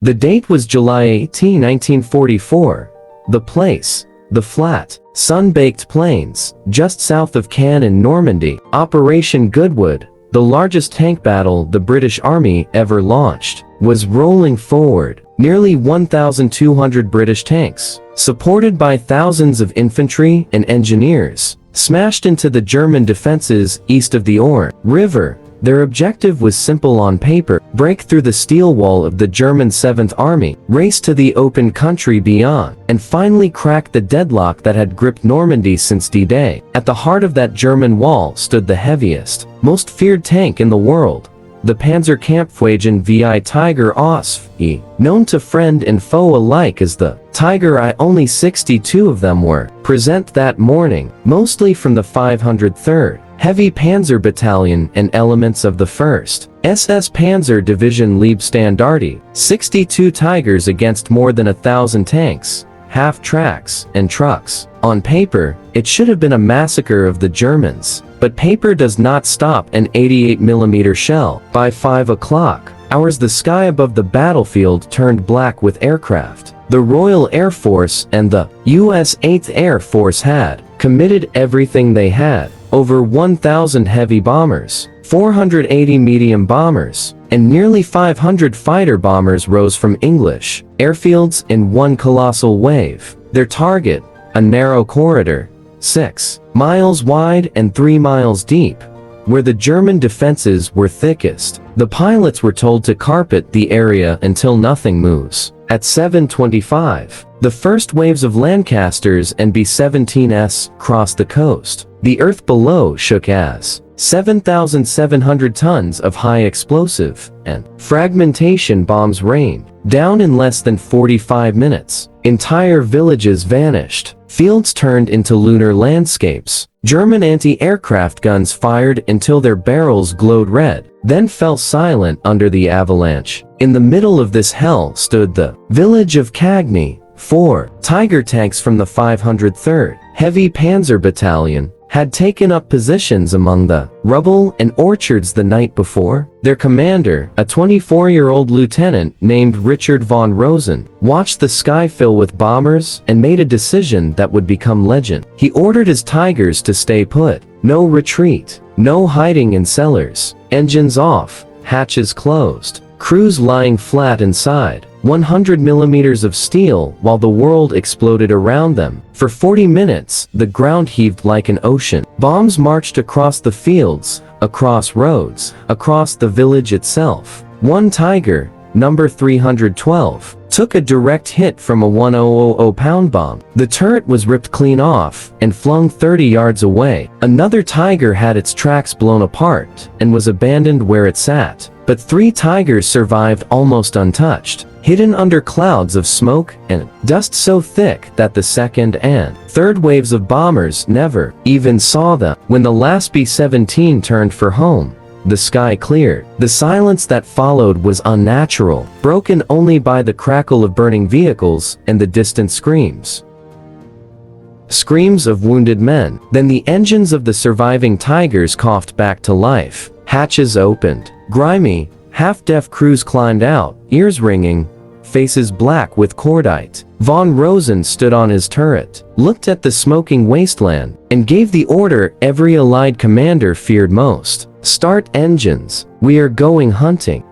The date was July 18, 1944. The place, the flat, sun-baked plains, just south of Caen in Normandy. Operation Goodwood, the largest tank battle the British Army ever launched, was rolling forward. Nearly 1,200 British tanks, supported by thousands of infantry and engineers, smashed into the German defenses east of the Orne River. Their objective was simple on paper: break through the steel wall of the German 7th Army, race to the open country beyond, and finally crack the deadlock that had gripped Normandy since D-Day. At the heart of that German wall stood the heaviest, most feared tank in the world, the Panzerkampfwagen VI Tiger OSV, known to friend and foe alike as the Tiger I. Only 62 of them were present that morning, mostly from the 503rd Heavy Panzer Battalion and elements of the 1st SS Panzer Division Leibstandarte. 62 Tigers against more than 1,000 tanks, half-tracks, and trucks. On paper, it should have been a massacre of the Germans, but paper does not stop an 88mm shell. By 5 o'clock, hours, the sky above the battlefield turned black with aircraft. The Royal Air Force and the U.S. 8th Air Force had committed everything they had. Over 1,000 heavy bombers, 480 medium bombers, and nearly 500 fighter bombers rose from English airfields in one colossal wave. Their target, a narrow corridor, 6 miles wide and 3 miles deep, where the German defenses were thickest. The pilots were told to carpet the area until nothing moves. At 7:25, the first waves of Lancasters and B-17s crossed the coast. The earth below shook as 7,700 tons of high explosive and fragmentation bombs rained down in less than 45 minutes. Entire villages vanished. Fields turned into lunar landscapes. German anti-aircraft guns fired until their barrels glowed red, then fell silent under the avalanche. In the middle of this hell stood the village of Cagny. 4 Tiger tanks from the 503rd Heavy Panzer Battalion had taken up positions among the rubble and orchards the night before. Their commander, a 24-year-old lieutenant named Richard von Rosen, watched the sky fill with bombers and made a decision that would become legend. He ordered his Tigers to stay put. No retreat, no hiding in cellars, engines off, hatches closed, crews lying flat inside. 100 millimeters of steel while the world exploded around them. For 40 minutes, the ground heaved like an ocean. Bombs marched across the fields, across roads, across the village itself. One Tiger, number 312, took a direct hit from a 1,000-pound bomb. The turret was ripped clean off and flung 30 yards away. Another Tiger had its tracks blown apart and was abandoned where it sat. But 3 Tigers survived almost untouched, hidden under clouds of smoke and dust so thick that the second and third waves of bombers never even saw them. When the last B-17 turned for home, the sky cleared. The silence that followed was unnatural, broken only by the crackle of burning vehicles and the distant screams. Screams of wounded men. Then the engines of the surviving Tigers coughed back to life. Hatches opened. Grimy, half-deaf crews climbed out, ears ringing, faces black with cordite. Von Rosen stood on his turret, looked at the smoking wasteland, and gave the order every Allied commander feared most. Start engines. We are going hunting.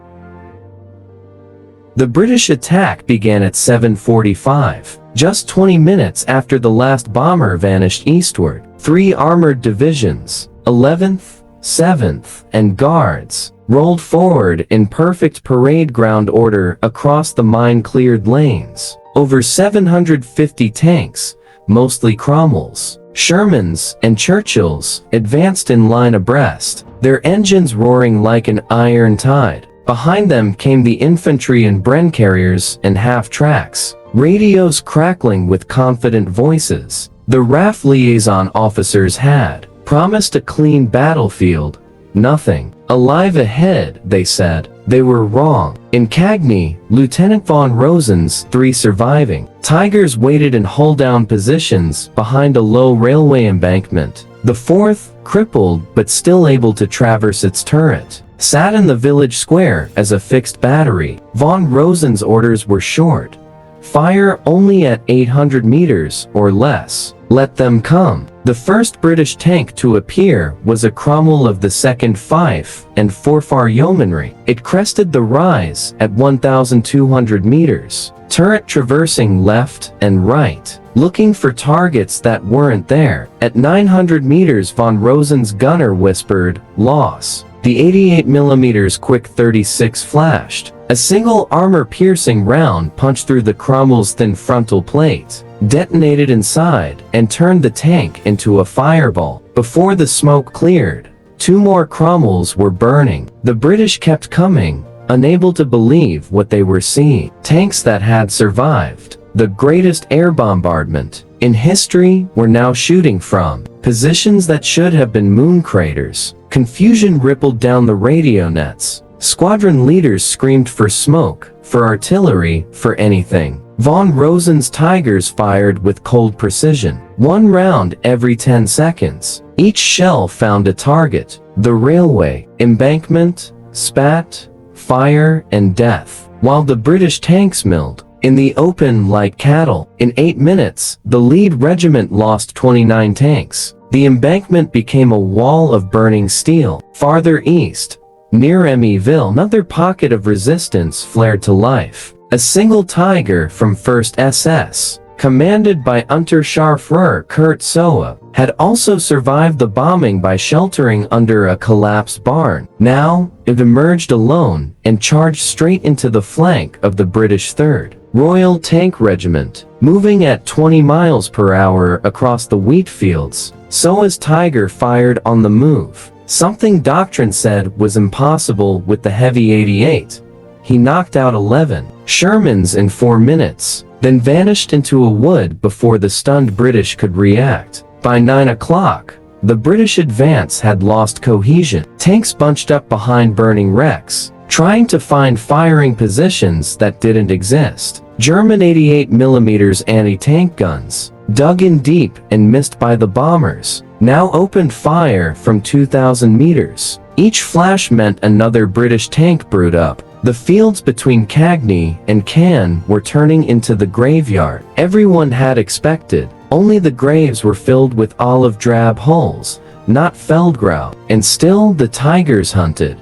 The British attack began at 7:45, just 20 minutes after the last bomber vanished eastward. 3 armored divisions, 11th, 7th, and Guards, rolled forward in perfect parade ground order across the mine-cleared lanes. Over 750 tanks, mostly Cromwells, Shermans, and Churchills, advanced in line abreast, their engines roaring like an iron tide. Behind them came the infantry and Bren carriers and half-tracks, radios crackling with confident voices. The RAF liaison officers had promised a clean battlefield. Nothing alive ahead, they said. They were wrong. In Cagny, Lieutenant von Rosen's 3 surviving Tigers waited in hull-down positions behind a low railway embankment. The 4th, crippled but still able to traverse its turret, sat in the village square as a fixed battery. Von Rosen's orders were short. Fire only at 800 meters or less. Let them come. The first British tank to appear was a Cromwell of the 2nd Fife and Forfar Yeomanry. It crested the rise at 1,200 meters. Turret traversing left and right, looking for targets that weren't there. At 900 meters, Von Rosen's gunner whispered, "Loss." The 88mm Quick 36 flashed. A single armor-piercing round punched through the Cromwell's thin frontal plate, detonated inside, and turned the tank into a fireball. Before the smoke cleared, 2 more Cromwells were burning. The British kept coming, unable to believe what they were seeing. Tanks that had survived the greatest air bombardment in history were now shooting from positions that should have been moon craters. Confusion rippled down the radio nets. Squadron leaders screamed for smoke, for artillery, for anything. Von Rosen's Tigers fired with cold precision. 1 round every 10 seconds. Each shell found a target. The railway, embankment, spat, fire, and death. While the British tanks milled in the open like cattle. In 8 minutes, the lead regiment lost 29 tanks. The embankment became a wall of burning steel. Farther east, near Emyville, another pocket of resistance flared to life. A single Tiger from 1st SS, commanded by Unterscharführer Kurt Soa, had also survived the bombing by sheltering under a collapsed barn. Now, it emerged alone and charged straight into the flank of the British 3rd Royal Tank Regiment. Moving at 20 miles per hour across the wheat fields, Soa's Tiger fired on the move. Something doctrine said was impossible with the heavy 88. He knocked out 11 Shermans in 4 minutes, then vanished into a wood before the stunned British could react. By 9 o'clock, the British advance had lost cohesion. Tanks bunched up behind burning wrecks, trying to find firing positions that didn't exist. German 88mm anti-tank guns, dug in deep and missed by the bombers, now opened fire from 2,000 meters. Each flash meant another British tank brewed up. The fields between Cagny and Caen were turning into the graveyard everyone had expected. Only the graves were filled with olive drab holes, not Feldgrau, and still the Tigers hunted.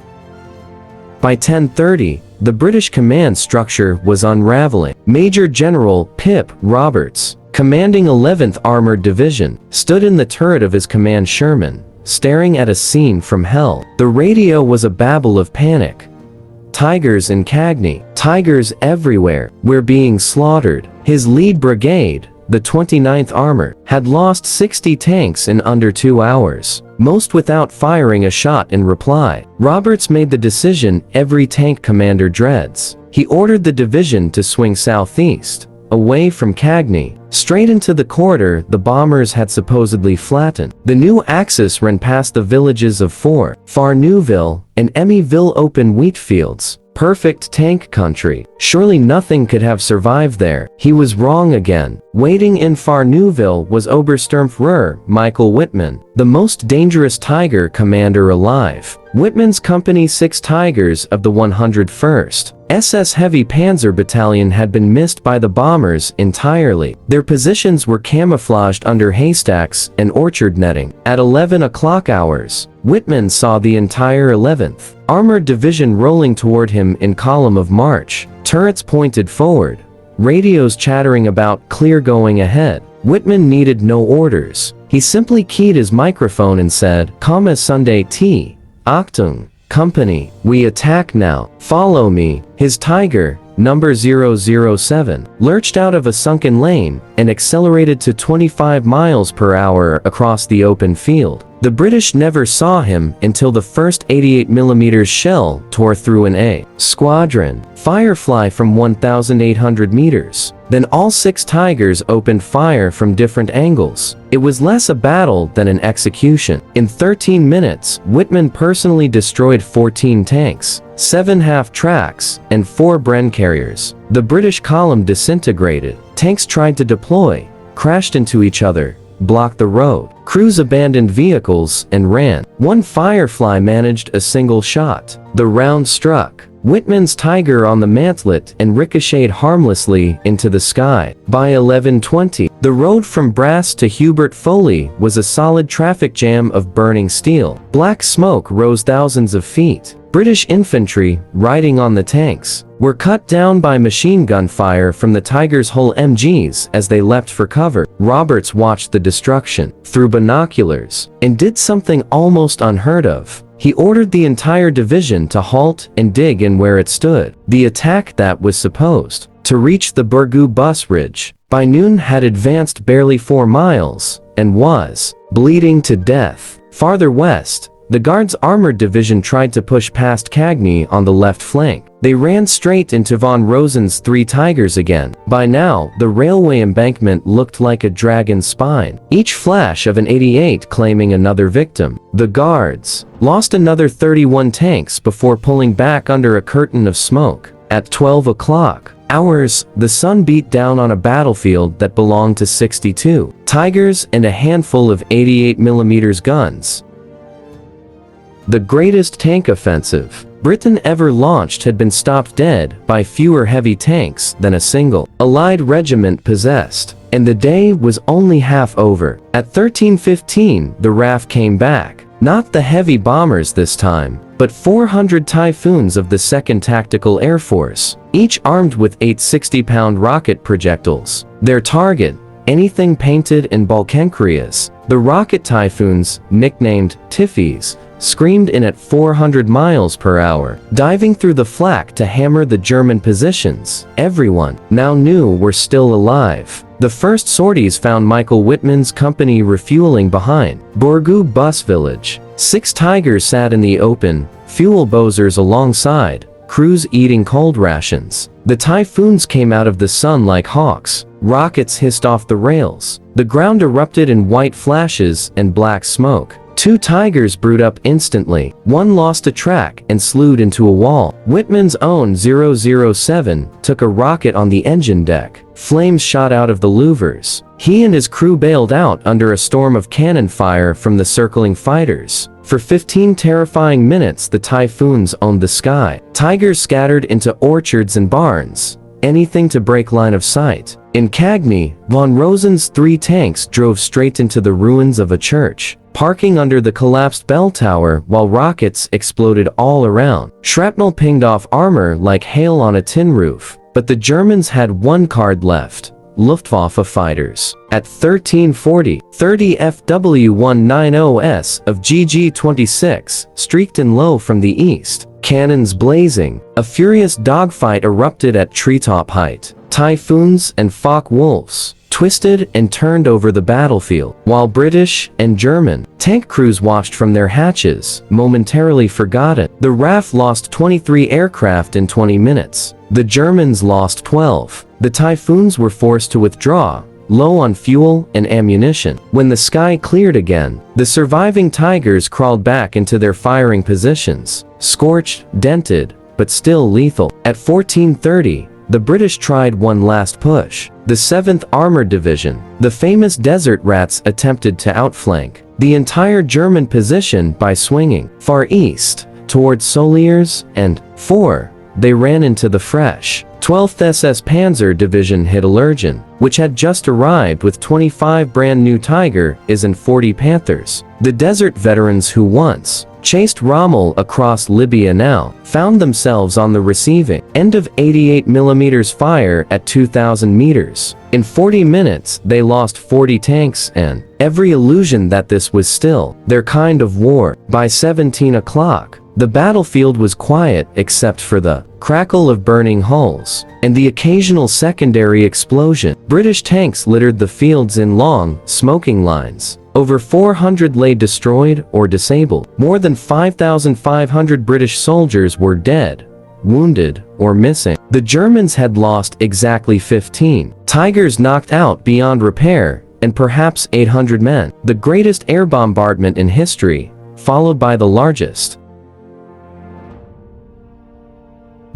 By 10:30, the British command structure was unraveling. Major General Pip Roberts, commanding 11th Armored Division, stood in the turret of his command Sherman, staring at a scene from hell. The radio was a babble of panic. Tigers in Cagny, Tigers everywhere, we're being slaughtered. His lead brigade, the 29th Armored, had lost 60 tanks in under 2 hours, most without firing a shot in reply. Roberts made the decision every tank commander dreads. He ordered the division to swing southeast, away from Cagny, straight into the corridor the bombers had supposedly flattened. The new axis ran past the villages of Far Neuville and Emyville open wheat fields. Perfect tank country. Surely nothing could have survived there. He was wrong again. Waiting in Far Neuville was Obersturmführer Michael Wittmann, the most dangerous Tiger commander alive. Wittmann's Company 6 Tigers of the 101st SS Heavy Panzer Battalion had been missed by the bombers entirely. Their positions were camouflaged under haystacks and orchard netting. At 11 o'clock hours, Wittmann saw the entire 11th Armored Division rolling toward him in column of march, turrets pointed forward, radios chattering about clear going ahead. Wittmann needed no orders. He simply keyed his microphone and said, Sunday T. Achtung, Company, we attack now. Follow me. His Tiger, number 007, lurched out of a sunken lane and accelerated to 25 miles per hour across the open field. The British never saw him until the first 88mm shell tore through an A squadron Firefly from 1,800 meters. Then all 6 Tigers opened fire from different angles. It was less a battle than an execution. In 13 minutes, Wittmann personally destroyed 14 tanks, 7 half-tracks, and 4 Bren carriers. The British column disintegrated. Tanks tried to deploy, crashed into each other, blocked the road. Crews abandoned vehicles and ran. One Firefly managed a single shot. The round struck Wittmann's Tiger on the mantlet and ricocheted harmlessly into the sky. By 11:20, the road from Brass to Hubert Foley was a solid traffic jam of burning steel. Black smoke rose thousands of feet. British infantry, riding on the tanks, were cut down by machine gun fire from the Tiger's whole MGs as they leapt for cover. Roberts watched the destruction through binoculars and did something almost unheard of. He ordered the entire division to halt and dig in where it stood. The attack that was supposed to reach the Burgoo bus ridge by noon had advanced barely 4 miles and was bleeding to death. Farther west, the Guards' armored division tried to push past Cagny on the left flank. They ran straight into von Rosen's 3 Tigers again. By now, the railway embankment looked like a dragon's spine, each flash of an 88 claiming another victim. The Guards lost another 31 tanks before pulling back under a curtain of smoke. At 12 o'clock, hours, the sun beat down on a battlefield that belonged to 62 Tigers and a handful of 88mm guns. The greatest tank offensive Britain ever launched had been stopped dead by fewer heavy tanks than a single Allied regiment possessed, and the day was only half over. At 13:15, the RAF came back. Not the heavy bombers this time, but 400 Typhoons of the 2nd Tactical Air Force, each armed with 8 60-pound rocket projectiles. Their target, anything painted in Balkankrias. The rocket Typhoons, nicknamed Tiffies, screamed in at 400 miles per hour, diving through the flak to hammer the German positions everyone now knew were still alive. The first sorties found Michael Wittmann's company refueling behind Burgoo bus village. 6 Tigers sat in the open, fuel bozers alongside, crews eating cold rations. The Typhoons came out of the sun like hawks. Rockets hissed off the rails. The ground erupted in white flashes and black smoke. 2 Tigers brewed up instantly. One lost a track and slewed into a wall. Wittmann's own 007 took a rocket on the engine deck. Flames shot out of the louvers. He and his crew bailed out under a storm of cannon fire from the circling fighters. For 15 terrifying minutes, the Typhoons owned the sky. Tigers scattered into orchards and barns. Anything to break line of sight. In Cagny, von Rosen's 3 tanks drove straight into the ruins of a church, parking under the collapsed bell tower while rockets exploded all around. Shrapnel pinged off armor like hail on a tin roof, but the Germans had one card left: Luftwaffe fighters. At 13:40, 30 FW190s of GG-26 streaked in low from the east, cannons blazing. A furious dogfight erupted at treetop height. Typhoons and Focke-Wulfs twisted and turned over the battlefield, while British and German tank crews watched from their hatches, momentarily forgotten. The RAF lost 23 aircraft in 20 minutes. The Germans lost 12. The Typhoons were forced to withdraw, low on fuel and ammunition. When the sky cleared again, the surviving Tigers crawled back into their firing positions, scorched, dented, but still lethal. At 14:30, the British tried one last push. The 7th Armored Division, the famous Desert Rats, attempted to outflank the entire German position by swinging far east towards Soliers and 4. They ran into the fresh 12th SS Panzer Division Hitlergen, which had just arrived with 25 brand new Tiger Is and 40 Panthers. The desert veterans who once chased Rommel across Libya now found themselves on the receiving end of 88mm fire at 2,000 meters. In 40 minutes, they lost 40 tanks and every illusion that this was still their kind of war. By 17 o'clock, the battlefield was quiet except for the crackle of burning hulls and the occasional secondary explosion. British tanks littered the fields in long, smoking lines. Over 400 lay destroyed or disabled. More than 5,500 British soldiers were dead, wounded, or missing. The Germans had lost exactly 15 Tigers knocked out beyond repair, and perhaps 800 men. The greatest air bombardment in history, followed by the largest.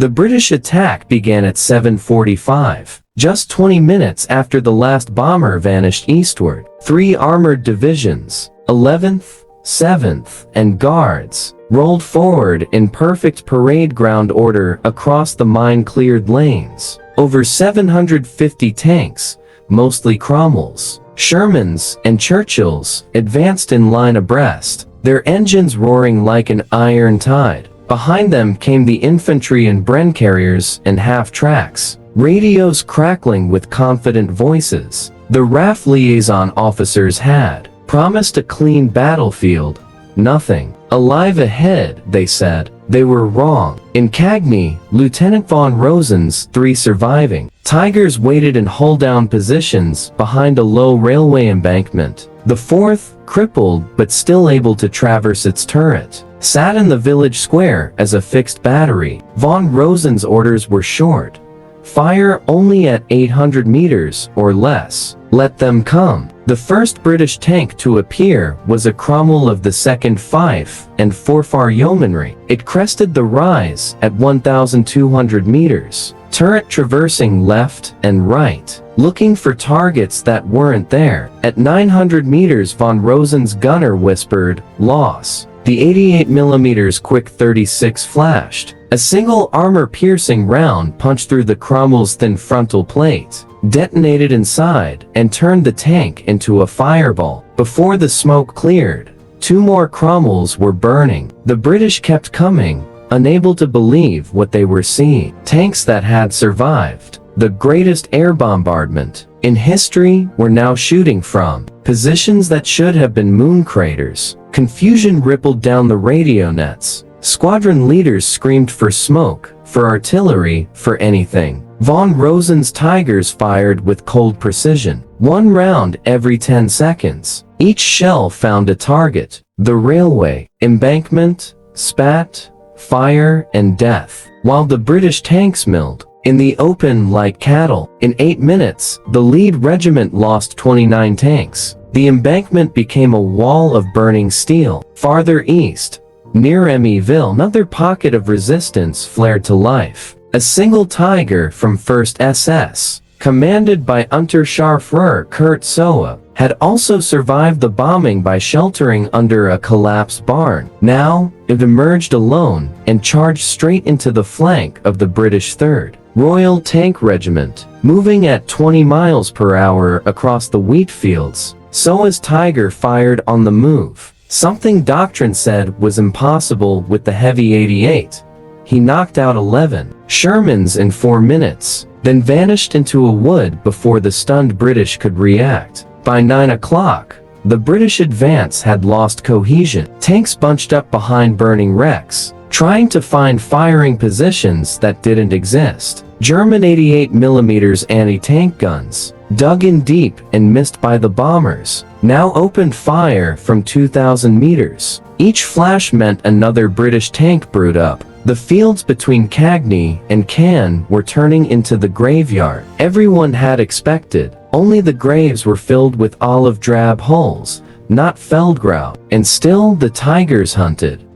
The British attack began at 7:45, just 20 minutes after the last bomber vanished eastward. 3 armored divisions, 11th, 7th, and Guards, rolled forward in perfect parade ground order across the mine-cleared lanes. Over 750 tanks, mostly Cromwells, Shermans, and Churchills, advanced in line abreast, their engines roaring like an iron tide. Behind them came the infantry and Bren carriers and half-tracks, radios crackling with confident voices. The RAF liaison officers had promised a clean battlefield. Nothing alive ahead, they said. They were wrong. In Cagny, Lieutenant von Rosen's 3 surviving Tigers waited in hull-down positions behind a low railway embankment. The 4th, crippled but still able to traverse its turret, sat in the village square as a fixed battery. Von Rosen's orders were short. Fire only at 800 meters or less. Let them come. The first British tank to appear was a Cromwell of the 2nd Fife and Forfar Yeomanry. It crested the rise at 1,200 meters, turret traversing left and right, looking for targets that weren't there. At 900 meters, von Rosen's gunner whispered, "Loss." The 88mm Quick 36 flashed. A single armor-piercing round punched through the Cromwell's thin frontal plate, detonated inside, and turned the tank into a fireball. Before the smoke cleared, 2 more Cromwells were burning. The British kept coming, unable to believe what they were seeing. Tanks that had survived the greatest air bombardment in history were now shooting from positions that should have been moon craters. Confusion rippled down the radio nets. Squadron leaders screamed for smoke, for artillery, for anything. Von Rosen's Tigers fired with cold precision, 1 round every 10 seconds. Each shell found a target: the railway, embankment, spat, fire, and death, while the British tanks milled in the open like cattle. In 8 minutes, the lead regiment lost 29 tanks. The embankment became a wall of burning steel. Farther east, near Emmyville, another pocket of resistance flared to life. A single Tiger from 1st SS, commanded by Unterscharführer Kurt Soa, had also survived the bombing by sheltering under a collapsed barn. Now, it emerged alone and charged straight into the flank of the British 3rd Royal Tank Regiment, moving at 20 miles per hour across the wheat fields. Soa's Tiger fired on the move, something doctrine said was impossible with the heavy 88. He knocked out 11 Shermans in 4 minutes, then vanished into a wood before the stunned British could react. By 9 o'clock, the British advance had lost cohesion. Tanks bunched up behind burning wrecks, trying to find firing positions that didn't exist. German 88mm anti-tank guns, dug in deep and missed by the bombers, now opened fire from 2,000 meters. Each flash meant another British tank brewed up. The fields between Cagny and Caen were turning into the graveyard everyone had expected, only the graves were filled with olive drab hulls, not Feldgrau, and still the Tigers hunted.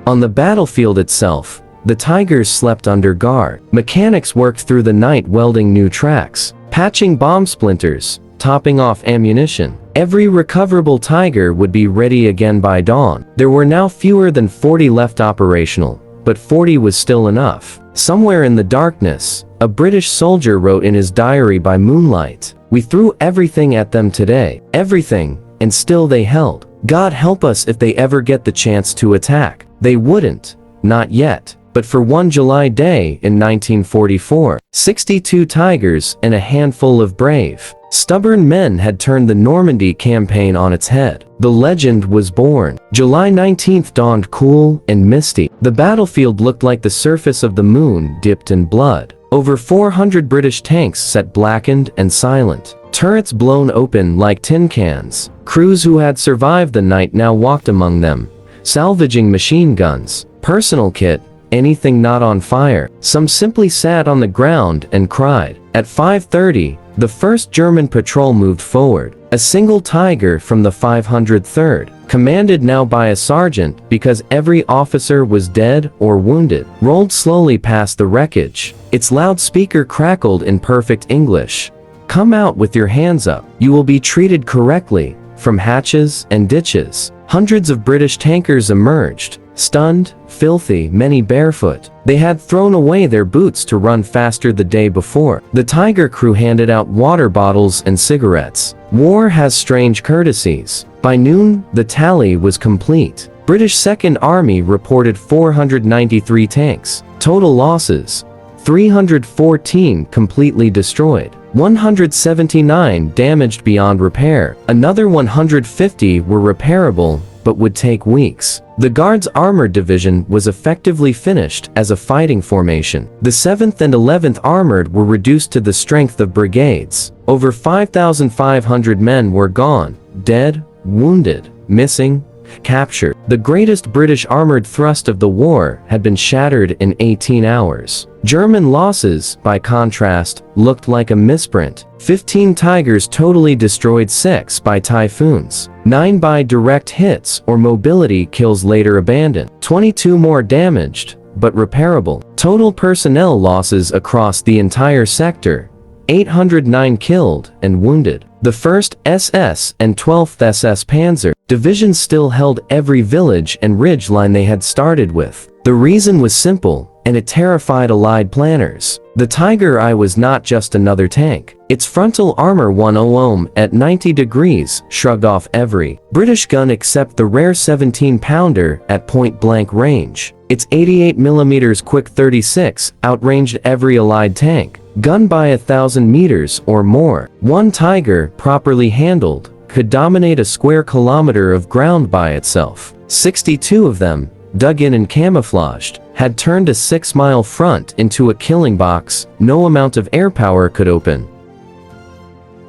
On the battlefield itself, the Tigers slept under guard. Mechanics worked through the night welding new tracks, patching bomb splinters, topping off ammunition. Every recoverable Tiger would be ready again by dawn. There were now fewer than 40 left operational, but 40 was still enough. Somewhere in the darkness, a British soldier wrote in his diary by moonlight, "We threw everything at them today, everything, and still they held. God help us if they ever get the chance to attack." They wouldn't, not yet. But for one July day in 1944, 62 Tigers and a handful of brave, stubborn men had turned the Normandy campaign on its head. The legend was born. July 19th dawned cool and misty. The battlefield looked like the surface of the moon dipped in blood. Over 400 British tanks sat blackened and silent, turrets blown open like tin cans. Crews who had survived the night now walked among them, salvaging machine guns, personal kit, anything not on fire. Some simply sat on the ground and cried. At 5:30, the first German patrol moved forward. A single Tiger from the 503rd, commanded now by a sergeant because every officer was dead or wounded, rolled slowly past the wreckage. Its loudspeaker crackled in perfect English. "Come out with your hands up. You will be treated correctly." From hatches and ditches, hundreds of British tankers emerged, stunned, filthy, many barefoot. They had thrown away their boots to run faster the day before. The Tiger crew handed out water bottles and cigarettes. War has strange courtesies. By noon, the tally was complete. British Second Army reported 493 tanks. Total losses: 314 completely destroyed, 179 damaged beyond repair. Another 150 were repairable, but would take weeks. The Guards Armored Division was effectively finished as a fighting formation. The 7th and 11th Armored were reduced to the strength of brigades. Over 5,500 men were gone, dead, wounded, missing, captured. The greatest British armored thrust of the war had been shattered in 18 hours. German losses, by contrast, looked like a misprint. 15 Tigers totally destroyed, 6 by Typhoons, 9 by direct hits or mobility kills later abandoned, 22 more damaged, but repairable. Total personnel losses across the entire sector: 809 killed and wounded. The 1st SS and 12th SS Panzer divisions still held every village and ridge line they had started with. The reason was simple, and it terrified Allied planners. The Tiger I was not just another tank. Its frontal armor 10 at 90 degrees shrugged off every British gun except the rare 17-pounder at point-blank range. Its 88mm quick 36 outranged every Allied tank gun by 1,000 meters or more. One Tiger, properly handled, could dominate a square kilometer of ground by itself. 62 of them, dug in and camouflaged, had turned a 6-mile front into a killing box no amount of air power could open.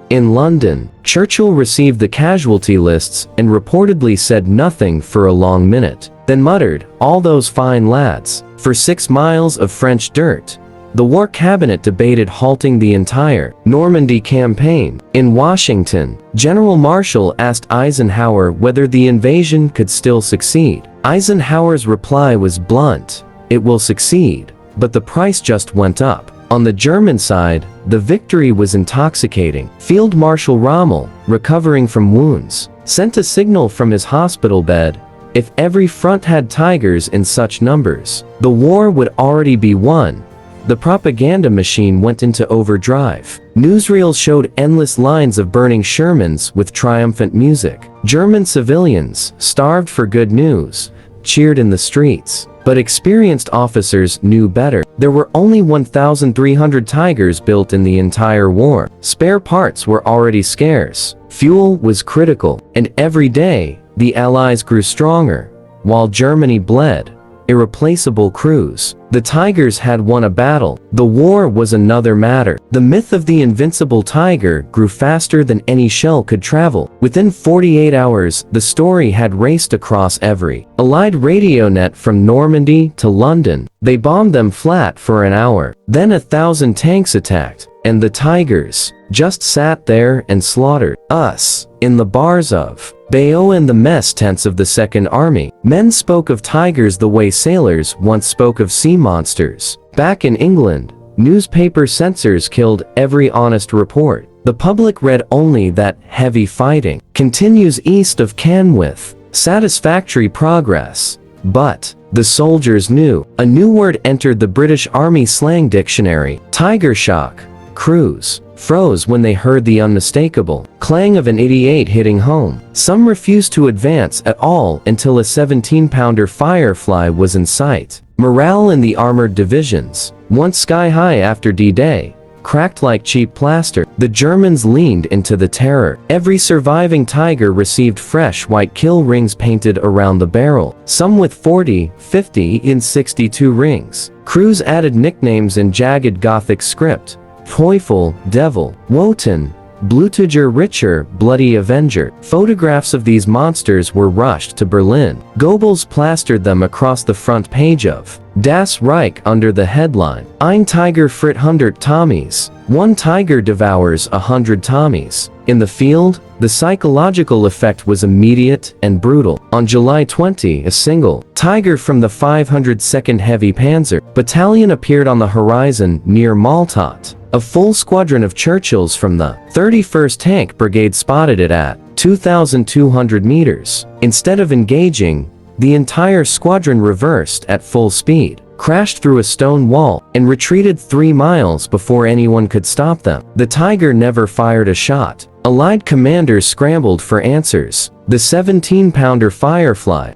In London, Churchill received the casualty lists and reportedly said nothing for a long minute, then muttered, "All those fine lads." For 6 miles of French dirt, the War Cabinet debated halting the entire Normandy campaign. In Washington, General Marshall asked Eisenhower whether the invasion could still succeed. Eisenhower's reply was blunt: "It will succeed, but the price just went up." On the German side, the victory was intoxicating. Field Marshal Rommel, recovering from wounds, sent a signal from his hospital bed: if every front had Tigers in such numbers, the war would already be won. The propaganda machine went into overdrive. Newsreels showed endless lines of burning Shermans with triumphant music. German civilians, starved for good news, cheered in the streets. But experienced officers knew better. There were only 1,300 Tigers built in the entire war. Spare parts were already scarce. Fuel was critical. And every day, the Allies grew stronger, while Germany bled. Irreplaceable crews. The Tigers had won a battle. The war was another matter. The myth of the invincible Tiger grew faster than any shell could travel. Within 48 hours, the story had raced across every Allied radio net from Normandy to London. They bombed them flat for an hour. Then 1,000 tanks attacked, and the Tigers just sat there and slaughtered us in the bars of Bayeux and the mess tents of the Second Army. Men spoke of Tigers the way sailors once spoke of sea monsters. Back in England, newspaper censors killed every honest report. The public read only that heavy fighting continues east of Caen with satisfactory progress. But the soldiers knew. A new word entered the British Army slang dictionary: Tiger shock. Crews froze when they heard the unmistakable clang of an 88 hitting home. Some refused to advance at all until a 17-pounder Firefly was in sight. Morale in the armored divisions, once sky-high after D-Day, cracked like cheap plaster. The Germans leaned into the terror. Every surviving Tiger received fresh white kill rings painted around the barrel, some with 40, 50, and 62 rings. Crews added nicknames in jagged Gothic script: Teufel, Devil, Wotan, Blutiger Richer, Bloody Avenger. Photographs of these monsters were rushed to Berlin. Goebbels plastered them across the front page of Das Reich under the headline, Ein Tiger frit 100 Tommies. One tiger devours 100 Tommies. In the field, the psychological effect was immediate and brutal. On July 20, a single Tiger from the 502nd Heavy Panzer Battalion appeared on the horizon near Maltat. A full squadron of Churchills from the 31st Tank Brigade spotted it at 2,200 meters. Instead of engaging, the entire squadron reversed at full speed, crashed through a stone wall, and retreated 3 miles before anyone could stop them. The Tiger never fired a shot. Allied commanders scrambled for answers. The 17-pounder Firefly,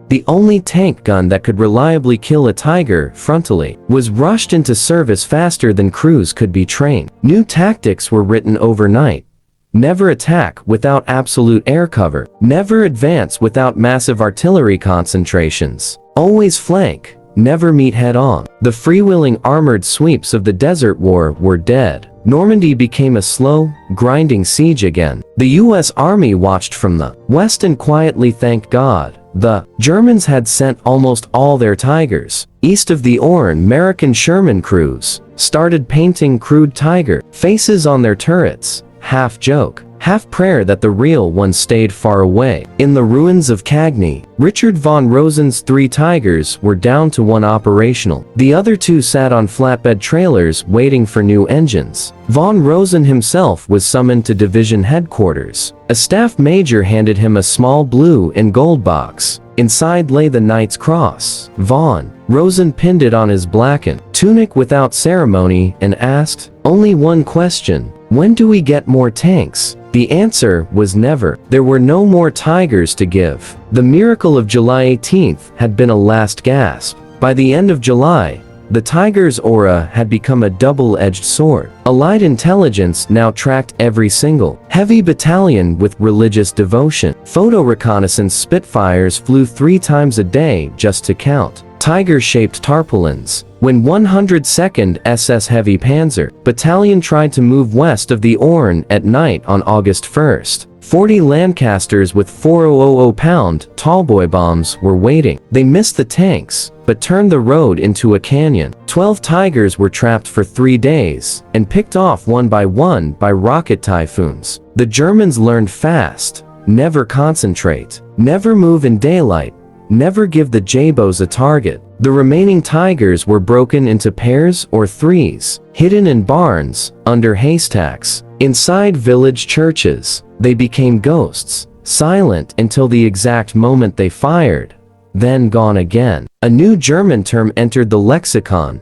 the only tank gun that could reliably kill a Tiger frontally, was rushed into service faster than crews could be trained. New tactics were written overnight. Never attack without absolute air cover. Never advance without massive artillery concentrations. Always flank. Never meet head-on. The freewheeling armored sweeps of the Desert War were dead. Normandy became a slow, grinding siege again. The U.S. Army watched from the west and quietly thanked God. The Germans had sent almost all their Tigers. East of the Orne, American Sherman crews started painting crude Tiger faces on their turrets, half joke, half prayer that the real one stayed far away. In the ruins of Cagny, Richard von Rosen's 3 Tigers were down to 1 operational. The other 2 sat on flatbed trailers waiting for new engines. Von Rosen himself was summoned to division headquarters. A staff major handed him a small blue and gold box. Inside lay the Knight's Cross. Von Rosen pinned it on his blackened tunic without ceremony and asked only one question: when do we get more tanks? The answer was never. There were no more Tigers to give. The miracle of July 18th had been a last gasp. By the end of July, the Tiger's aura had become a double-edged sword. Allied intelligence now tracked every single heavy battalion with religious devotion. Photo reconnaissance Spitfires flew 3 times a day just to count tiger-shaped tarpaulins. When 102nd SS Heavy Panzer Battalion tried to move west of the Orne at night on August 1st, 40 Lancasters with 4,000-pound tallboy bombs were waiting. They missed the tanks, but turned the road into a canyon. 12 Tigers were trapped for 3 days, and picked off one by rocket Typhoons. The Germans learned fast: never concentrate, never move in daylight, never give the Jabos a target. The remaining Tigers were broken into pairs or threes, hidden in barns, under haystacks, inside village churches. They became ghosts, silent until the exact moment they fired, then gone again. A new German term entered the lexicon: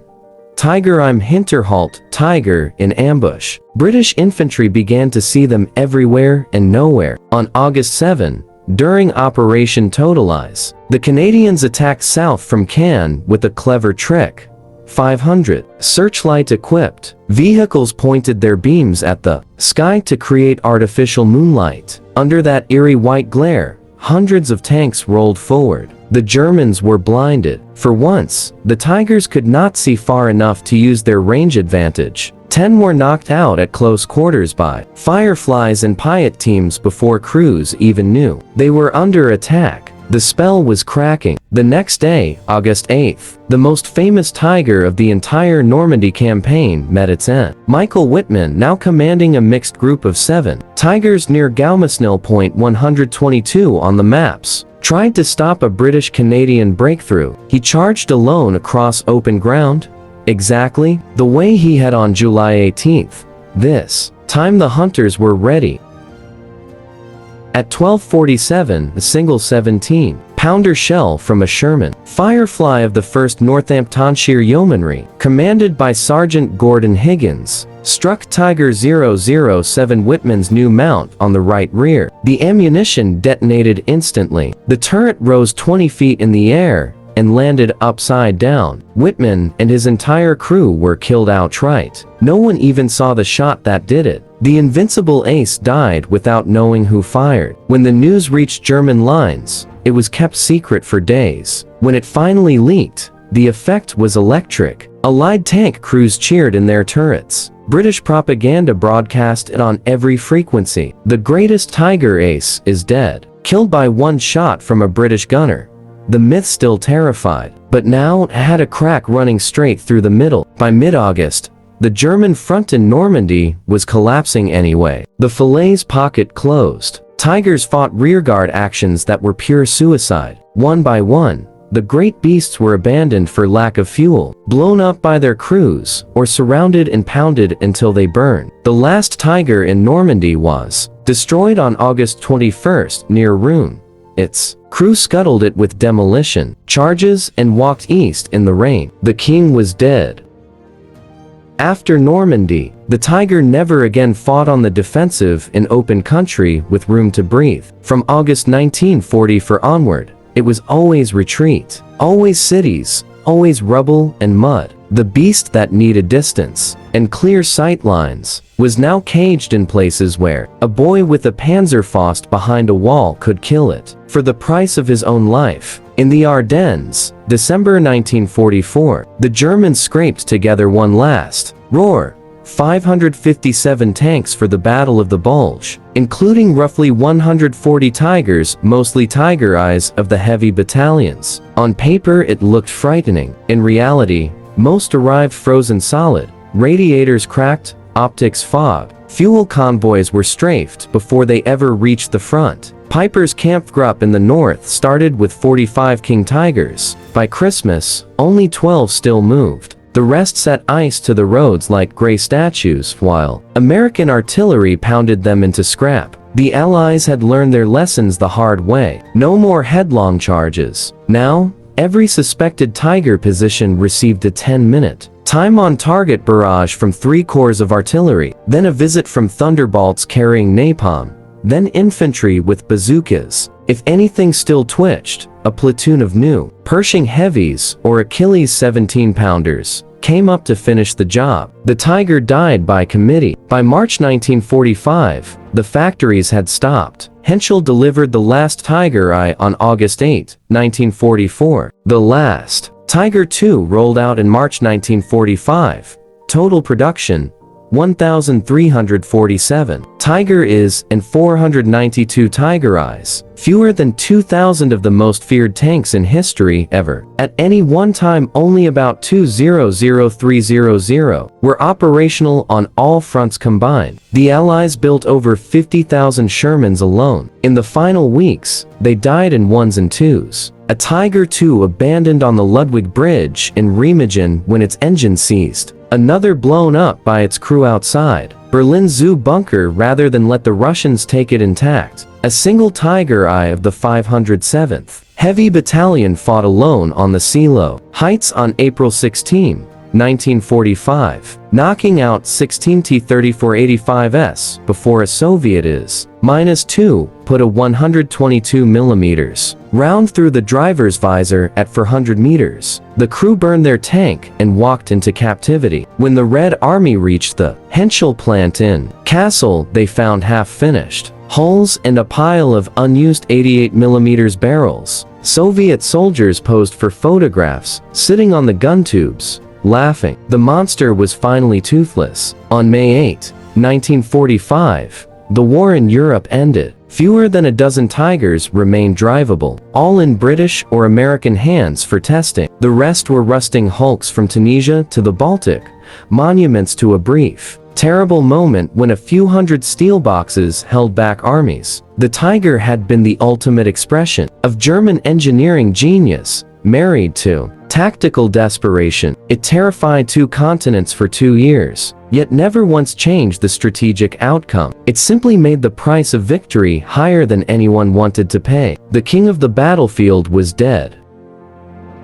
Tiger im Hinterhalt, Tiger in ambush. British infantry began to see them everywhere and nowhere. On August 7, during Operation Totalize, the Canadians attacked south from Caen with a clever trick. 500 searchlight-equipped vehicles pointed their beams at the sky to create artificial moonlight. Under that eerie white glare, hundreds of tanks rolled forward. The Germans were blinded. For once, the Tigers could not see far enough to use their range advantage. 10 were knocked out at close quarters by Fireflies and Piot teams before crews even knew they were under attack. The spell was cracking. The next day, August 8th, the most famous Tiger of the entire Normandy campaign met its end. Michael Wittmann, now commanding a mixed group of 7 Tigers near Gaumesnil Point 122 on the maps, tried to stop a British-Canadian breakthrough. He charged alone across open ground, exactly the way he had on July 18th. This time the hunters were ready. At 12:47, a single 17-pounder shell from a Sherman Firefly of the 1st Northamptonshire Yeomanry, commanded by Sergeant Gordon Higgins, struck Tiger 007 Wittmann's new mount on the right rear. The ammunition detonated instantly. The turret rose 20 feet in the air and landed upside down. Wittmann and his entire crew were killed outright. No one even saw the shot that did it. The invincible ace died without knowing who fired. When the news reached German lines, it was kept secret for days. When it finally leaked, the effect was electric. Allied tank crews cheered in their turrets. British propaganda broadcast it on every frequency. The greatest tiger ace is dead, killed by one shot from a British gunner. The myth still terrified, but now had a crack running straight through the middle. By mid-August, the German front in Normandy was collapsing anyway. The Falaise pocket closed. Tigers fought rearguard actions that were pure suicide. One by one, the great beasts were abandoned for lack of fuel, blown up by their crews, or surrounded and pounded until they burned. The last tiger in Normandy was destroyed on August 21st near Rouen. Its crew scuttled it with demolition charges and walked east in the rain. The king was dead. After Normandy, the tiger never again fought on the defensive in open country with room to breathe. From August 1944 onward, it was always retreat, always cities, always rubble and mud. The beast that needed distance and clear sight lines was now caged in places where a boy with a Panzerfaust behind a wall could kill it for the price of his own life. In the Ardennes, December 1944, the Germans scraped together one last roar. 557 tanks for the Battle of the Bulge, including roughly 140 Tigers, mostly Tiger Eyes, of the heavy battalions. On paper it looked frightening. In reality, most arrived frozen solid, radiators cracked, optics fogged. Fuel convoys were strafed before they ever reached the front. Piper's Camp Grupp in the north started with 45 King Tigers. By Christmas, only 12 still moved. The rest set ice to the roads like gray statues, while American artillery pounded them into scrap. The Allies had learned their lessons the hard way. No more headlong charges. Now, every suspected Tiger position received a 10-minute time-on-target barrage from 3 corps of artillery, then a visit from Thunderbolts carrying napalm, then infantry with bazookas. If anything still twitched, a platoon of new Pershing heavies or Achilles 17-pounders came up to finish the job. The Tiger died by committee. By March 1945, the factories had stopped. Henschel delivered the last Tiger Eye on August 8, 1944. The last Tiger II rolled out in March 1945. Total production 1,347 Tiger Is and 492 Tiger Eyes, fewer than 2,000 of the most feared tanks in history ever. At any one time, only about 2,00300 were operational on all fronts combined. The Allies built over 50,000 Shermans alone. In the final weeks, they died in ones and twos. A Tiger II abandoned on the Ludwig Bridge in Remagen when its engine seized. Another blown up by its crew outside Berlin Zoo bunker rather than let the Russians take it intact. A single Tiger Eye of the 507th Heavy Battalion fought alone on the Silo Heights on April 16, 1945, knocking out 16 T-3485s before a Soviet Is-2 put a 122mm round through the driver's visor at 400 meters. The crew burned their tank and walked into captivity. When the Red Army reached the Henschel plant in Kassel, they found half-finished hulls and a pile of unused 88mm barrels. Soviet soldiers posed for photographs, sitting on the gun tubes, laughing. The monster was finally toothless. On May 8, 1945, the war in Europe ended. Fewer than a dozen Tigers remained drivable, all in British or American hands for testing. The rest were rusting hulks from Tunisia to the Baltic, monuments to a brief, terrible moment when a few hundred steel boxes held back armies. The Tiger had been the ultimate expression of German engineering genius, married to tactical desperation. It terrified 2 continents for 2 years, yet never once changed the strategic outcome. It simply made the price of victory higher than anyone wanted to pay. The king of the battlefield was dead.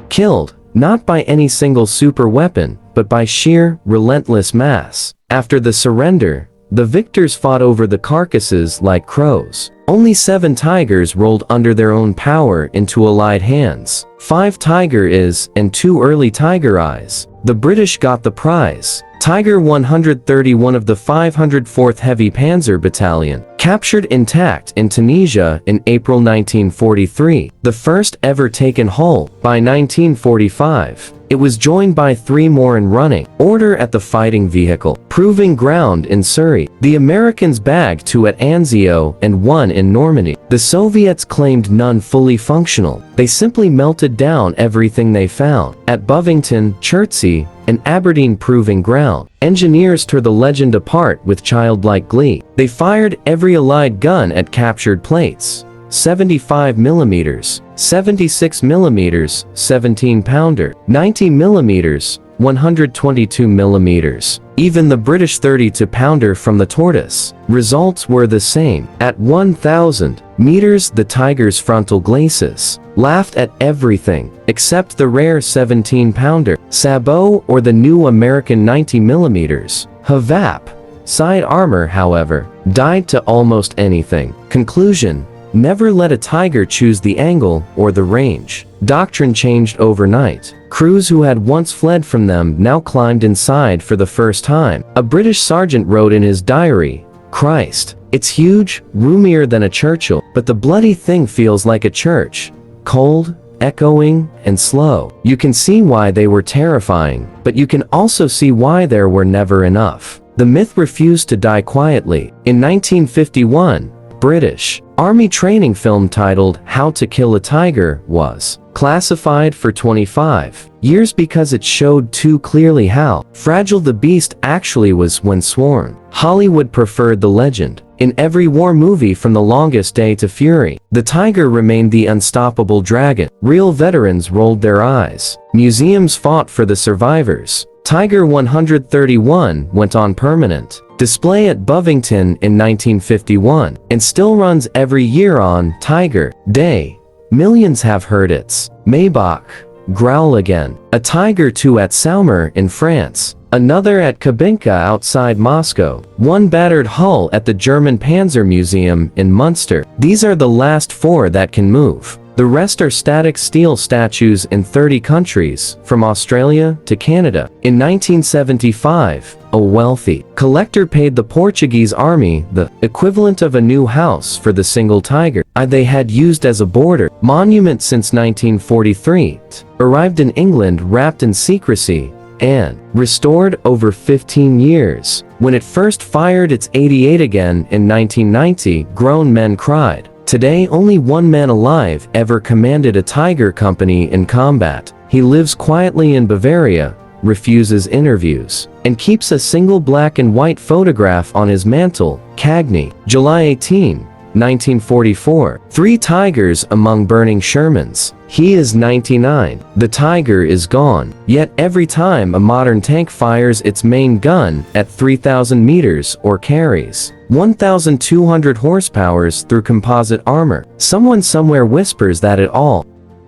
Killed, not by any single super weapon, but by sheer, relentless mass. After the surrender, the victors fought over the carcasses like crows. Only 7 Tigers rolled under their own power into Allied hands. 5 Tiger Is and 2 early Tiger Eyes. The British got the prize. Tiger 131 of the 504th Heavy Panzer Battalion, Captured intact in Tunisia in April 1943, the first ever taken whole. By 1945, it was joined by 3 more in running order at the fighting vehicle, proving ground in Surrey. The Americans bagged 2 at Anzio and 1 in Normandy. The Soviets claimed none fully functional. They simply melted down everything they found. At Bovington, Chertsey, and Aberdeen proving ground, engineers tore the legend apart with childlike glee. They fired every Allied gun at captured plates. 75mm, 76mm, 17-pounder, 90mm, 122mm, even the British 32-pounder from the Tortoise. Results were the same. At 1,000 meters, the Tiger's frontal glacis laughed at everything except the rare 17-pounder sabot or the new American 90mm Havap. Side armor, however, died to almost anything. Conclusion: never let a Tiger choose the angle or the range. Doctrine changed overnight. Crews who had once fled from them now climbed inside for the first time. A British sergeant wrote in his diary, "Christ, it's huge, roomier than a Churchill, but the bloody thing feels like a church. Cold, echoing, and slow. You can see why they were terrifying, but you can also see why there were never enough." The myth refused to die quietly. In 1951, British Army training film titled How to Kill a Tiger was classified for 25 years because it showed too clearly how fragile the beast actually was when sworn. Hollywood preferred the legend. In every war movie from The Longest Day to Fury, the Tiger remained the unstoppable dragon. Real veterans rolled their eyes. Museums fought for the survivors. Tiger 131 went on permanent display at Bovington in 1951 and still runs every year on Tiger Day. Millions have heard its Maybach growl again. A Tiger 2 at Saumur in France. Another at Kubinka outside Moscow. One battered hull at the German Panzer Museum in Munster. These are the last 4 that can move. The rest are static steel statues in 30 countries, from Australia to Canada. In 1975, a wealthy collector paid the Portuguese army the equivalent of a new house for the single Tiger they had used as a border monument since 1943. Arrived in England wrapped in secrecy and restored over 15 years. When it first fired its 88 again in 1990, grown men cried. Today, only one man alive ever commanded a Tiger company in combat. He lives quietly in Bavaria, refuses interviews, and keeps a single black and white photograph on his mantle. Cagny, July 18, 1944. 3 Tigers among burning Shermans. He is 99. The Tiger is gone. Yet every time a modern tank fires its main gun at 3,000 meters or carries 1,200 horsepower through composite armor, someone somewhere whispers that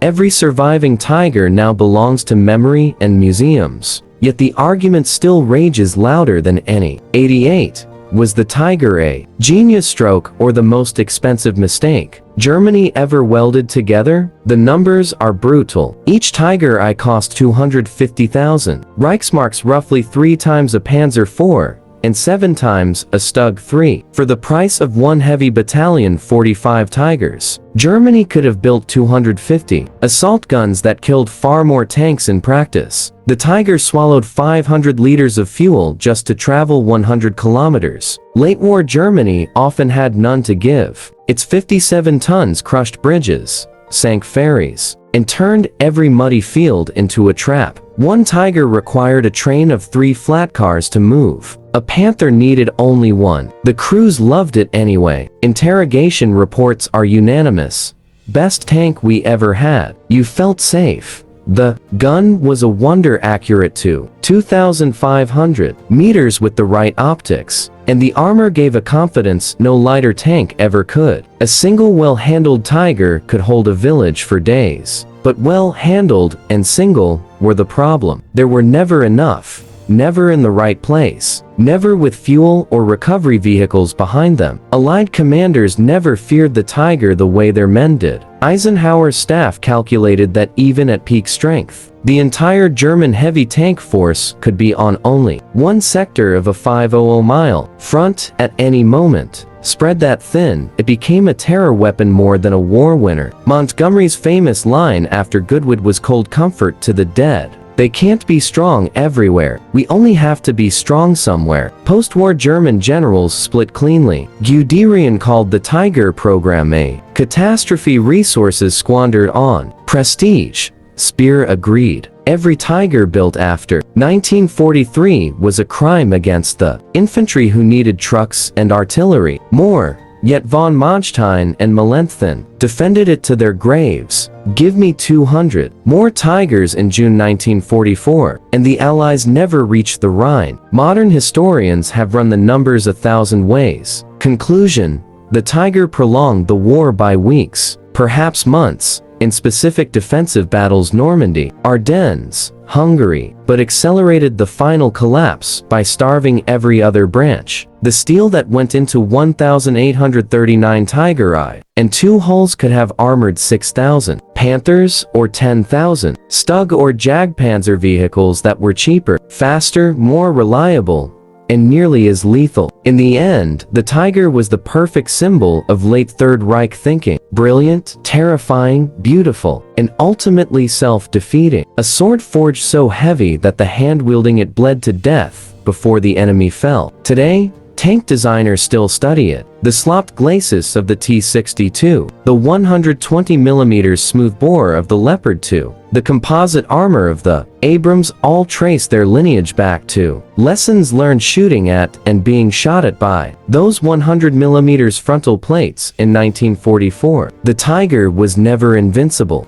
every surviving Tiger now belongs to memory and museums. Yet the argument still rages louder than any. 88. Was the Tiger a genius stroke or the most expensive mistake Germany ever welded together? The numbers are brutal. Each Tiger I cost 250,000 Reichsmarks, roughly 3 times a Panzer IV, and 7 times a Stug 3. For the price of 1 heavy battalion 45 Tigers, Germany could have built 250 assault guns that killed far more tanks in practice. The Tiger swallowed 500 liters of fuel just to travel 100 kilometers. Late war Germany often had none to give. Its 57 tons crushed bridges, sank ferries, and turned every muddy field into a trap. 1 Tiger required a train of 3 flat cars to move. A Panther needed only 1. The crews loved it anyway. Interrogation reports are unanimous. Best tank we ever had. You felt safe. The gun was a wonder, accurate to 2,500 meters with the right optics, and the armor gave a confidence no lighter tank ever could. A single well-handled Tiger could hold a village for days. But well-handled and single were the problem. There were never enough, never in the right place, never with fuel or recovery vehicles behind them. Allied commanders never feared the Tiger the way their men did. Eisenhower's staff calculated that even at peak strength, the entire German heavy tank force could be on only one sector of a 500-mile front at any moment. Spread that thin, it became a terror weapon more than a war winner. Montgomery's famous line after Goodwood was cold comfort to the dead. They can't be strong everywhere. We only have to be strong somewhere. Post-war German generals split cleanly. Guderian called the Tiger program a catastrophe, resources squandered on prestige. Speer agreed. Every Tiger built after 1943 was a crime against the infantry who needed trucks and artillery more. Yet von Manstein and Melanchthon defended it to their graves. Give me 200 more Tigers in June 1944, and the Allies never reached the Rhine. Modern historians have run the numbers 1,000 ways. Conclusion: the Tiger prolonged the war by weeks, perhaps months, in specific defensive battles, Normandy, Ardennes, Hungary, but accelerated the final collapse by starving every other branch. The steel that went into 1,839 Tiger I and two hulls could have armored 6,000 Panthers or 10,000 Stug or Jagdpanzer vehicles that were cheaper, faster, more reliable, and nearly as lethal. In the end, the Tiger was the perfect symbol of late Third Reich thinking. Brilliant, terrifying, beautiful, and ultimately self-defeating. A sword forged so heavy that the hand wielding it bled to death before the enemy fell. Today, tank designers still study it. The slopped glacis of the T-62, the 120mm smoothbore of the Leopard 2, the composite armor of the Abrams all trace their lineage back to lessons learned shooting at and being shot at by those 100mm frontal plates in 1944. The Tiger was never invincible.